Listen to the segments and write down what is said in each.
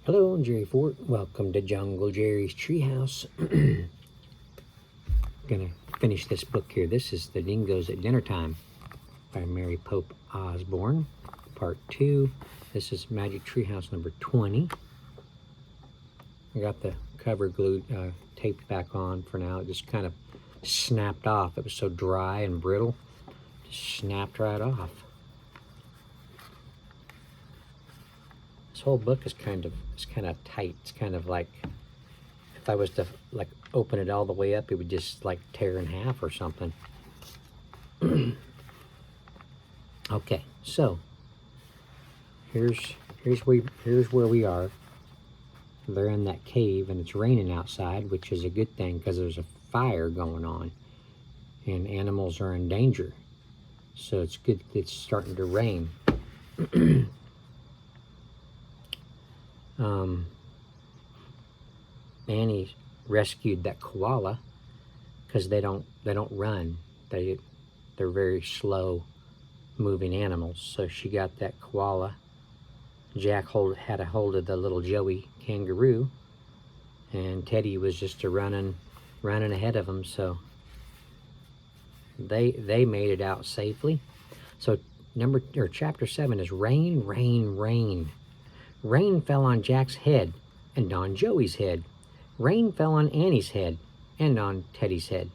Hello, I'm Jerry Fort. Welcome to Jungle Jerry's Treehouse. Gonna finish this book here. This is The Dingoes at Dinnertime by Mary Pope Osborne, Part 2. This is Magic Treehouse number 20. I got the cover glued, taped back on for now. It just kind of snapped off. It was so dry and brittle. Just snapped right off. This whole book is kind of tight. It's kind of like if I was to like open it all the way up, it would just like tear in half or something. Okay, so here's where we are. They're in that cave and it's raining outside, which is a good thing because there's a fire going on and animals are in danger. So it's good it's starting to rain. Annie rescued that koala because they don't run. They're very slow moving animals. So she got that koala. Jack had a hold of the little Joey kangaroo, and Teddy was just running ahead of him. So they made it out safely. So chapter 7 is rain, rain, rain. Rain fell on Jack's head and on Joey's head. Rain fell on Annie's head and on Teddy's head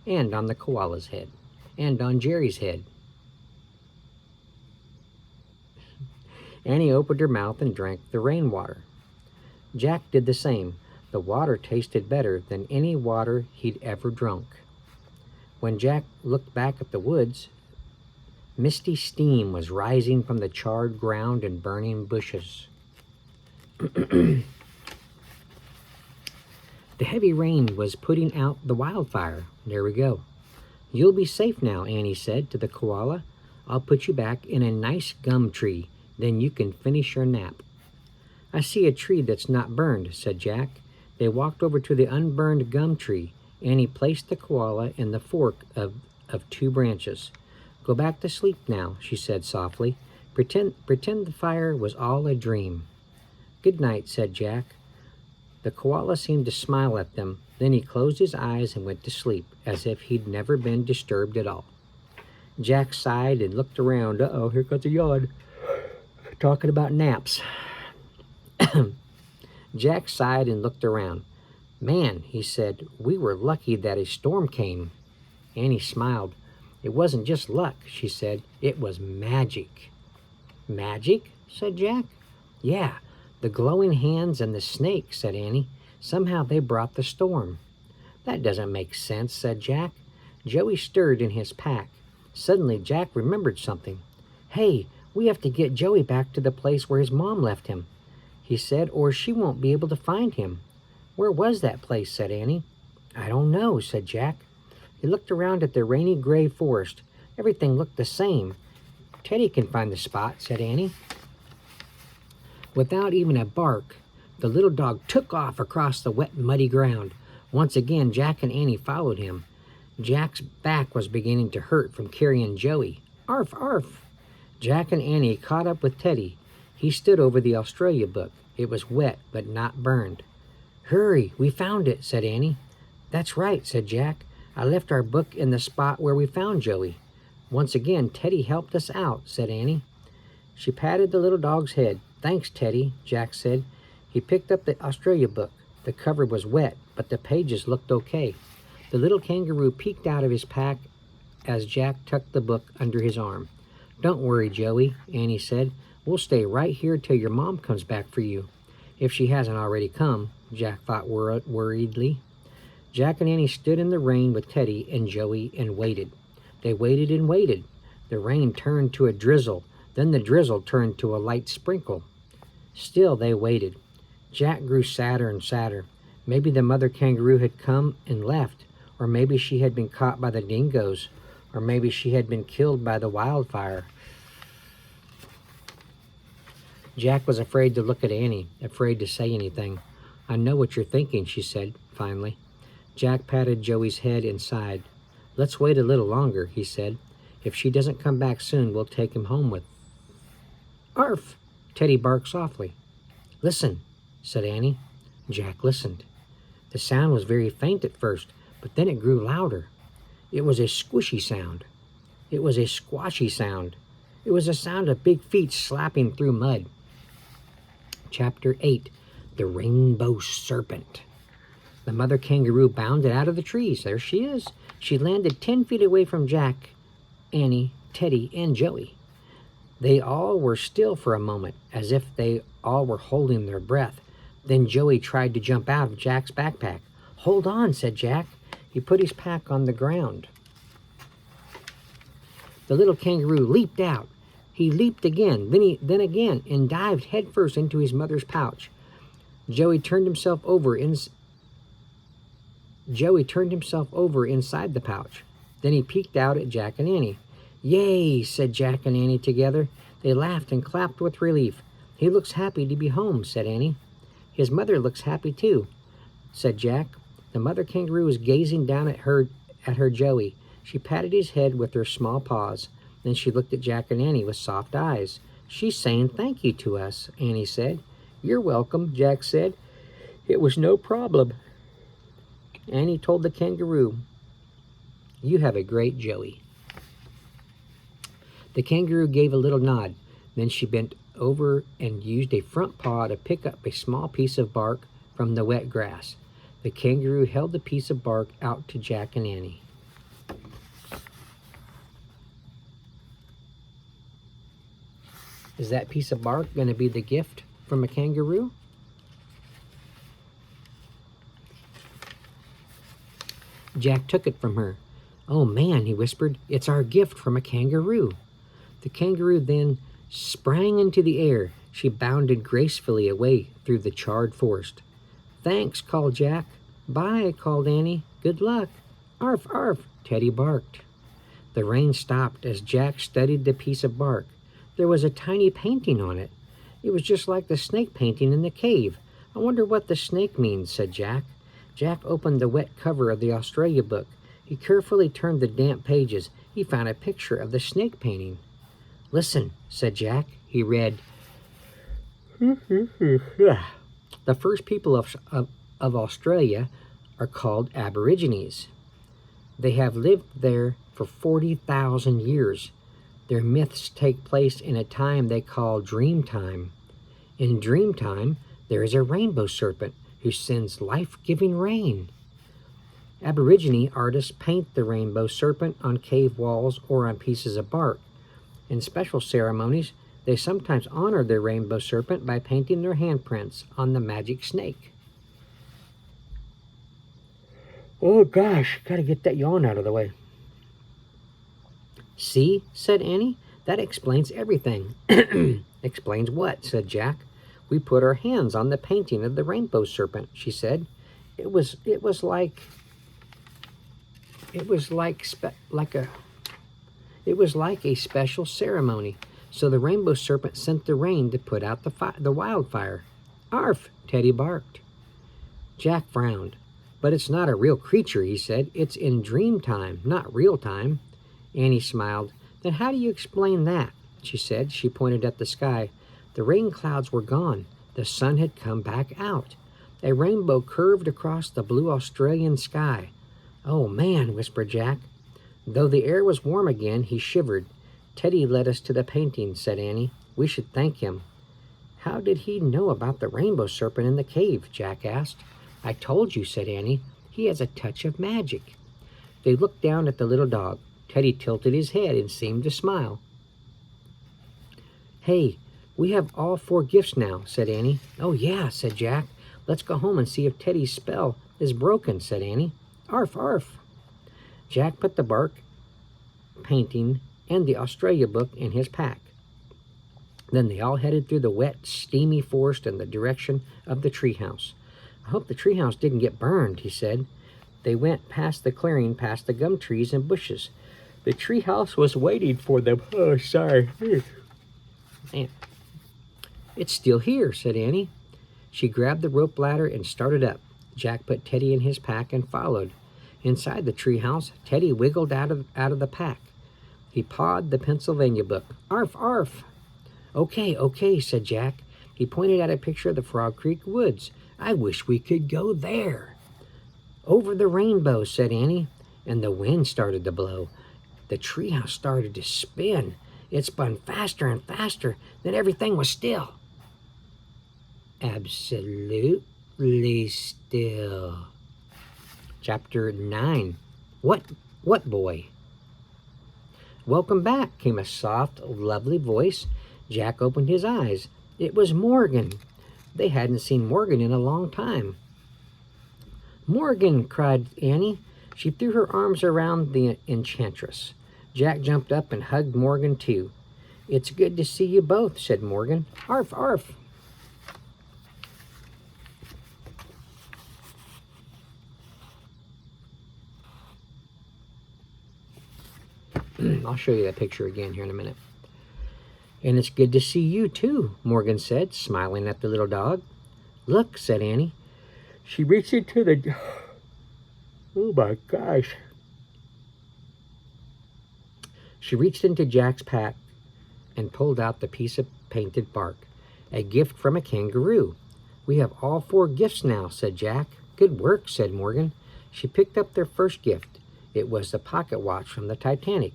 and on the koala's head and on Jerry's head. Annie opened her mouth and drank the rainwater. Jack did the same. The water tasted better than any water he'd ever drunk. When Jack looked back at the woods, misty steam was rising from the charred ground and burning bushes. The heavy rain was putting out the wildfire. There we go. You'll be safe now, Annie said to the koala. I'll put you back in a nice gum tree. Then you can finish your nap. I see a tree that's not burned, said Jack. They walked over to the unburned gum tree. Annie placed the koala in the fork of 2 branches. Go back to sleep now, she said softly. Pretend the fire was all a dream. Good night, said Jack. The koala seemed to smile at them. Then he closed his eyes and went to sleep, as if he'd never been disturbed at all. Jack sighed and looked around. Uh-oh, here comes a yawn. Talking about naps. Jack sighed and looked around. Man, he said, we were lucky that a storm came. Annie smiled. It wasn't just luck, she said. It was magic. Magic? Said Jack. Yeah. The glowing hands and the snake, said Annie. Somehow they brought the storm. That doesn't make sense, said Jack. Joey stirred in his pack. Suddenly Jack remembered something. Hey, we have to get Joey back to the place where his mom left him, he said, or she won't be able to find him. Where was that place, said Annie. I don't know, said Jack. He looked around at the rainy gray forest. Everything looked the same. Teddy can find the spot, said Annie. Without even a bark, the little dog took off across the wet, muddy ground. Once again, Jack and Annie followed him. Jack's back was beginning to hurt from carrying Joey. Arf, arf! Jack and Annie caught up with Teddy. He stood over the Australia book. It was wet, but not burned. Hurry, we found it, said Annie. That's right, said Jack. I left our book in the spot where we found Joey. Once again, Teddy helped us out, said Annie. She patted the little dog's head. Thanks, Teddy, Jack said. He picked up the Australia book. The cover was wet, but the pages looked okay. The little kangaroo peeked out of his pack as Jack tucked the book under his arm. Don't worry, Joey, Annie said. We'll stay right here till your mom comes back for you. If she hasn't already come, Jack thought worriedly. Jack and Annie stood in the rain with Teddy and Joey and waited. They waited and waited. The rain turned to a drizzle. Then the drizzle turned to a light sprinkle. Still they waited. Jack grew sadder and sadder. Maybe the mother kangaroo had come and left, or maybe she had been caught by the dingoes, or maybe she had been killed by the wildfire. Jack was afraid to look at Annie, afraid to say anything. I know what you're thinking, she said, finally. Jack patted Joey's head and sighed. Let's wait a little longer, he said. If she doesn't come back soon, we'll take him home with. Arf! Teddy barked softly. Listen, said Annie. Jack listened. The sound was very faint at first, but then it grew louder. It was a squishy sound. It was a squashy sound. It was a sound of big feet slapping through mud. Chapter 8. The Rainbow Serpent. The mother kangaroo bounded out of the trees. There she is. She landed 10 feet away from Jack, Annie, Teddy, and Joey. They all were still for a moment, as if they all were holding their breath. Then Joey tried to jump out of Jack's backpack. Hold on, said Jack. He put his pack on the ground. The little kangaroo leaped out. He leaped again, then again, and dived headfirst into his mother's pouch. Joey turned himself over inside the pouch. Then he peeked out at Jack and Annie. Yay, said Jack and Annie together. They laughed and clapped with relief. He looks happy to be home, said Annie. His mother looks happy too, said Jack. The mother kangaroo was gazing down at her Joey. She patted his head with her small paws. Then she looked at Jack and Annie with soft eyes. She's saying thank you to us, Annie said. You're welcome, Jack said. It was no problem. Annie told the kangaroo, you have a great Joey. The kangaroo gave a little nod. Then she bent over and used a front paw to pick up a small piece of bark from the wet grass. The kangaroo held the piece of bark out to Jack and Annie. Is that piece of bark going to be the gift from a kangaroo? Jack took it from her. Oh man, he whispered, it's our gift from a kangaroo. The kangaroo then sprang into the air. She bounded gracefully away through the charred forest. Thanks, called Jack. Bye, called Annie. Good luck. Arf, arf, Teddy barked. The rain stopped as Jack studied the piece of bark. There was a tiny painting on it. It was just like the snake painting in the cave. I wonder what the snake means, said Jack. Jack opened the wet cover of the Australia book. He carefully turned the damp pages. He found a picture of the snake painting. Listen, said Jack. He read, the first people of Australia are called Aborigines. They have lived there for 40,000 years. Their myths take place in a time they call Dreamtime. In Dreamtime, there is a rainbow serpent who sends life-giving rain. Aborigine artists paint the rainbow serpent on cave walls or on pieces of bark. In special ceremonies, they sometimes honor their rainbow serpent by painting their handprints on the magic snake. Oh gosh, gotta get that yawn out of the way. See, said Annie, that explains everything. Explains what, said Jack. We put our hands on the painting of the rainbow serpent, she said. It was like a special ceremony. So the rainbow serpent sent the rain to put out the wildfire. Arf, Teddy barked. Jack frowned. But it's not a real creature, he said. It's in dream time, not real time. Annie smiled. Then how do you explain that? She said. She pointed at the sky. The rain clouds were gone. The sun had come back out. A rainbow curved across the blue Australian sky. Oh, man, whispered Jack. Though the air was warm again, he shivered. Teddy led us to the painting, said Annie. We should thank him. How did he know about the rainbow serpent in the cave? Jack asked. I told you, said Annie. He has a touch of magic. They looked down at the little dog. Teddy tilted his head and seemed to smile. Hey, we have all 4 gifts now, said Annie. Oh, yeah, said Jack. Let's go home and see if Teddy's spell is broken, said Annie. Arf, arf. Jack put the bark painting and the Australia book in his pack. Then they all headed through the wet, steamy forest in the direction of the treehouse. I hope the treehouse didn't get burned, he said. They went past the clearing, past the gum trees and bushes. The treehouse was waiting for them. Oh, sorry. Man. It's still here, said Annie. She grabbed the rope ladder and started up. Jack put Teddy in his pack and followed. Inside the treehouse, Teddy wiggled out of the pack. He pawed the Pennsylvania book. Arf, arf. Okay, said Jack. He pointed at a picture of the Frog Creek woods. I wish we could go there. Over the rainbow, said Annie, and the wind started to blow. The treehouse started to spin. It spun faster and faster, then everything was still. Absolutely still. Chapter 9. What boy? Welcome back, came a soft, lovely voice. Jack opened his eyes. It was Morgan. They hadn't seen Morgan in a long time. Morgan, cried Annie. She threw her arms around the enchantress. Jack jumped up and hugged Morgan too. It's good to see you both, said Morgan. Arf, arf. I'll show you that picture again here in a minute. And it's good to see you too, Morgan said, smiling at the little dog. Look, said Annie. She reached into the... Oh my gosh. She reached into Jack's pack and pulled out the piece of painted bark. A gift from a kangaroo. We have all 4 gifts now, said Jack. Good work, said Morgan. She picked up their first gift. It was the pocket watch from the Titanic.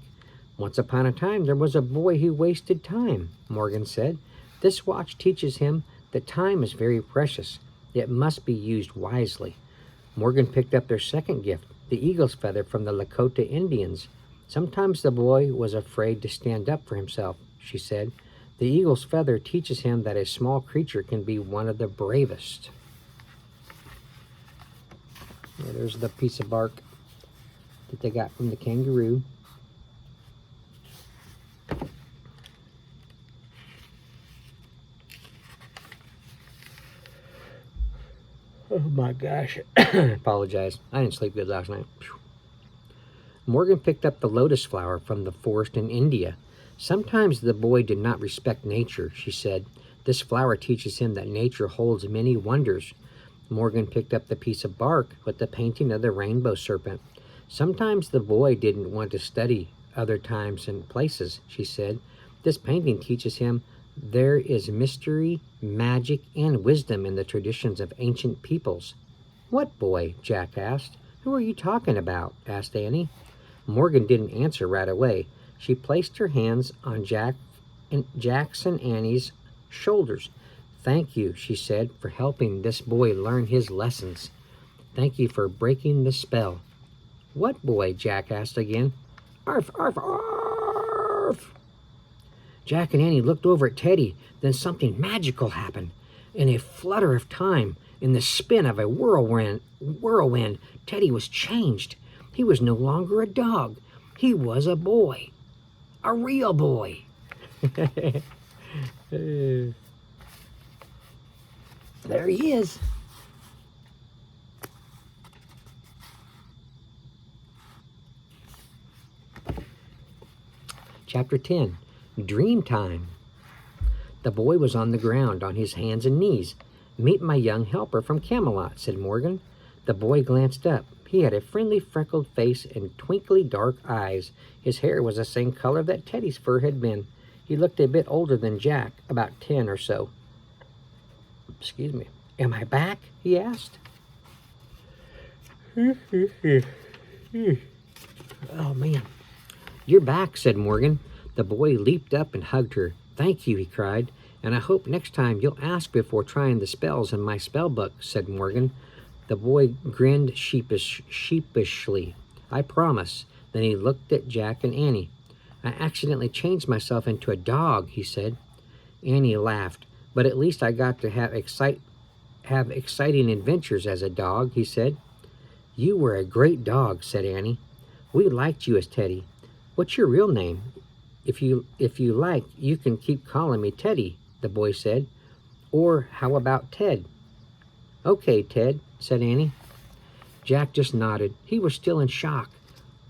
Once upon a time, there was a boy who wasted time, Morgan said. This watch teaches him that time is very precious. It must be used wisely. Morgan picked up their second gift, the eagle's feather from the Lakota Indians. Sometimes the boy was afraid to stand up for himself, she said. The eagle's feather teaches him that a small creature can be one of the bravest. Yeah, there's the piece of bark that they got from the kangaroo. Oh my gosh. Apologize. I didn't sleep good last night. Morgan picked up the lotus flower from the forest in India. Sometimes the boy did not respect nature, she said. This flower teaches him that nature holds many wonders. Morgan picked up the piece of bark with the painting of the rainbow serpent. Sometimes the boy didn't want to study other times and places, she said. This painting teaches him there is mystery, magic, and wisdom in the traditions of ancient peoples. What boy? Jack asked. Who are you talking about? Asked Annie. Morgan didn't answer right away. She placed her hands on Jack's and Annie's shoulders. Thank you, she said, for helping this boy learn his lessons. Thank you for breaking the spell. What boy? Jack asked again. Arf, arf, arf. Jack and Annie looked over at Teddy. Then something magical happened. In a flutter of time, in the spin of a whirlwind, Teddy was changed. He was no longer a dog. He was a boy. A real boy. There he is. Chapter 10. Dream Time. The boy was on the ground, on his hands and knees. Meet my young helper from Camelot, said Morgan. The boy glanced up. He had a friendly freckled face and twinkly dark eyes. His hair was the same color that Teddy's fur had been. He looked a bit older than Jack, about 10 or so. Excuse me. Am I back? He asked. Oh, man. You're back, said Morgan. The boy leaped up and hugged her. Thank you, he cried. And I hope next time you'll ask before trying the spells in my spell book, said Morgan. The boy grinned sheepishly. I promise. Then he looked at Jack and Annie. I accidentally changed myself into a dog, he said. Annie laughed. But at least I got to have exciting adventures as a dog, he said. You were a great dog, said Annie. We liked you as Teddy. What's your real name? If you like, you can keep calling me Teddy, the boy said. Or how about Ted? Okay, Ted, said Annie. Jack just nodded. He was still in shock.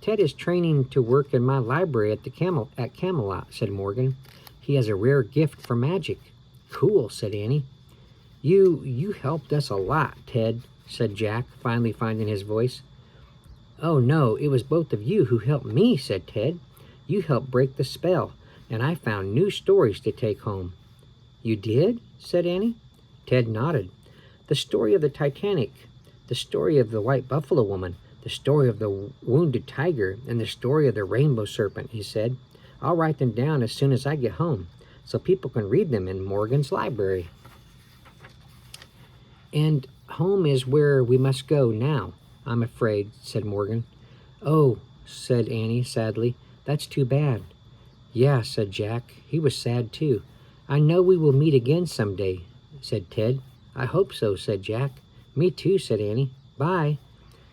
Ted is training to work in my library at Camelot, said Morgan. He has a rare gift for magic. Cool, said Annie. You helped us a lot, Ted, said Jack, finally finding his voice. Oh, no, it was both of you who helped me, said Ted. You helped break the spell, and I found new stories to take home. You did? said Annie. Ted nodded. The story of the Titanic, the story of the White Buffalo Woman, the story of the wounded tiger, and the story of the rainbow serpent, he said. I'll write them down as soon as I get home, so people can read them in Morgan's library. And home is where we must go now, I'm afraid, said Morgan. Oh, said Annie sadly, that's too bad. Yeah, said Jack. He was sad too. I know we will meet again someday, said Ted. I hope so, said Jack. Me too, said Annie. Bye.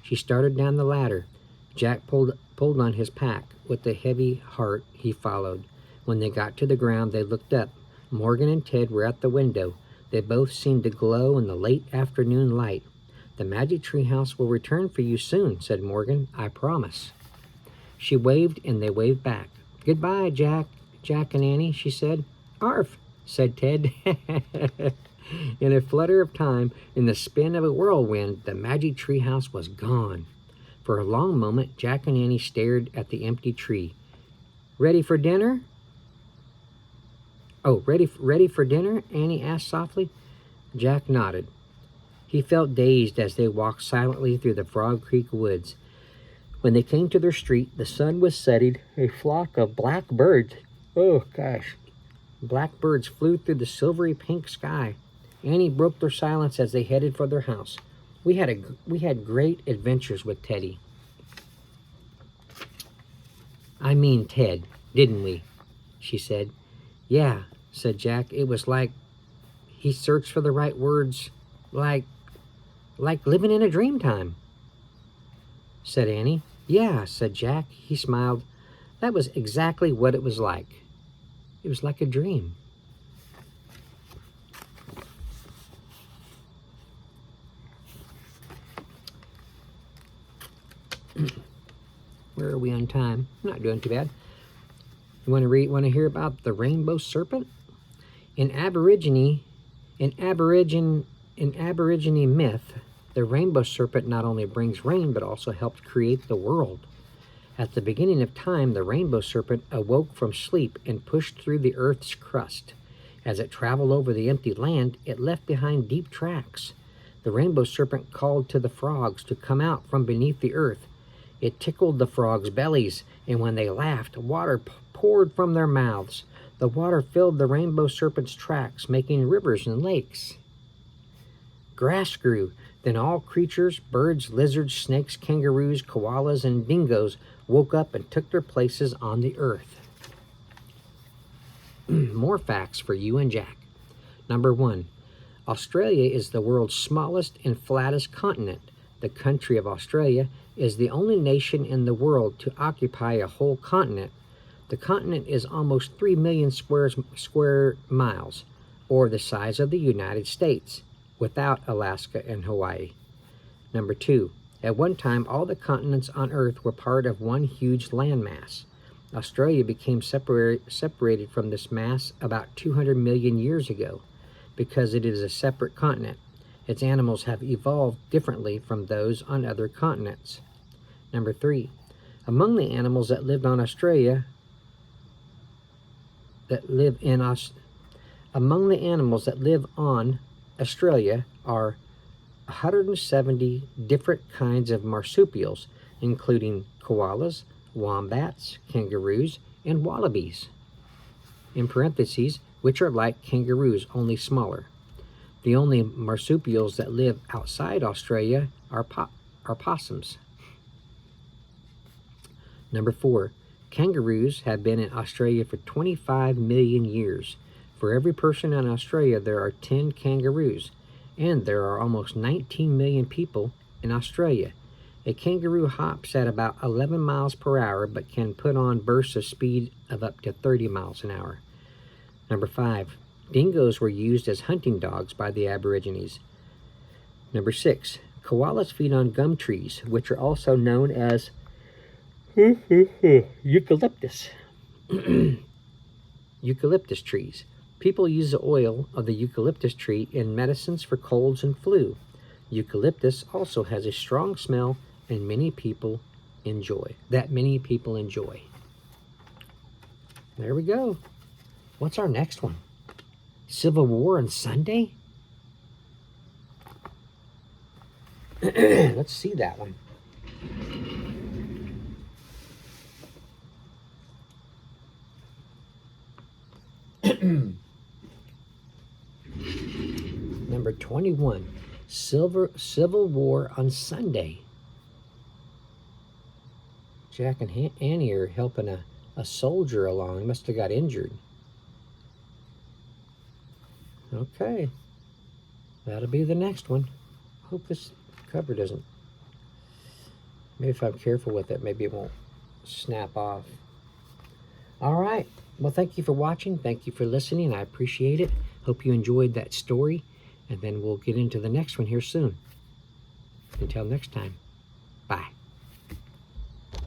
She started down the ladder. Jack pulled on his pack. With a heavy heart, he followed. When they got to the ground, they looked up. Morgan and Ted were at the window. They both seemed to glow in the late afternoon light. The magic treehouse will return for you soon, said Morgan. I promise. She waved, and they waved back. Goodbye, Jack and Annie, she said. Arf, said Ted. In a flutter of time, in the spin of a whirlwind, the magic treehouse was gone. For a long moment, Jack and Annie stared at the empty tree. Ready for dinner? Oh, ready for dinner? Annie asked softly. Jack nodded. He felt dazed as they walked silently through the Frog Creek woods. When they came to their street, the sun was setting. A flock of black birds, black birds flew through the silvery pink sky. Annie broke their silence as they headed for their house. We had great adventures with Teddy. I mean Ted, didn't we? She said. Yeah, said Jack. It was like he searched for the right words, like living in a dream time, said Annie. Yeah, said Jack. He smiled. That was exactly what it was like. It was like a dream. Where are we on time? I'm not doing too bad. You want to hear about the rainbow serpent? In Aborigine myth, the rainbow serpent not only brings rain but also helped create the world. At the beginning of time, the rainbow serpent awoke from sleep and pushed through the earth's crust. As it traveled over the empty land, it left behind deep tracks. The rainbow serpent called to the frogs to come out from beneath the earth. It tickled the frogs' bellies, and when they laughed, water poured from their mouths. The water filled the rainbow serpent's tracks, making rivers and lakes. Grass grew. Then all creatures, birds, lizards, snakes, kangaroos, koalas, and dingoes woke up and took their places on the earth. More facts for you and Jack. Number 1. Australia is the world's smallest and flattest continent. The country of Australia is the only nation in the world to occupy a whole continent. The continent is almost 3 million square miles, or the size of the United States, without Alaska and Hawaii. Number 2. At one time, all the continents on Earth were part of one huge landmass. Australia became separated from this mass about 200 million years ago because it is a separate continent. Its animals have evolved differently from those on other continents. Number 3. Among the animals that lived on Australia, among the animals that live on Australia are 170 different kinds of marsupials, including koalas, wombats, kangaroos, and wallabies, in parentheses, which are like kangaroos, only smaller. The only marsupials that live outside Australia are possums. Number 4. Kangaroos have been in Australia for 25 million years. For every person in Australia, there are 10 kangaroos, and there are almost 19 million people in Australia. A kangaroo hops at about 11 miles per hour, but can put on bursts of speed of up to 30 miles an hour. Number 5. Dingoes were used as hunting dogs by the Aborigines. Number 6. Koalas feed on gum trees, which are also known as eucalyptus. Eucalyptus trees. People use the oil of the eucalyptus tree in medicines for colds and flu. Eucalyptus also has a strong smell and many people enjoy. There we go. What's our next one? Civil War on Sunday? Let's see that one. Number 21, Civil War on Sunday. Jack and Annie are helping a soldier along. He must have got injured. Okay. That'll be the next one. Hope this cover doesn't... Maybe if I'm careful with it, maybe it won't snap off. All right. Well, thank you for watching. Thank you for listening. I appreciate it. Hope you enjoyed that story. And then we'll get into the next one here soon. Until next time, bye.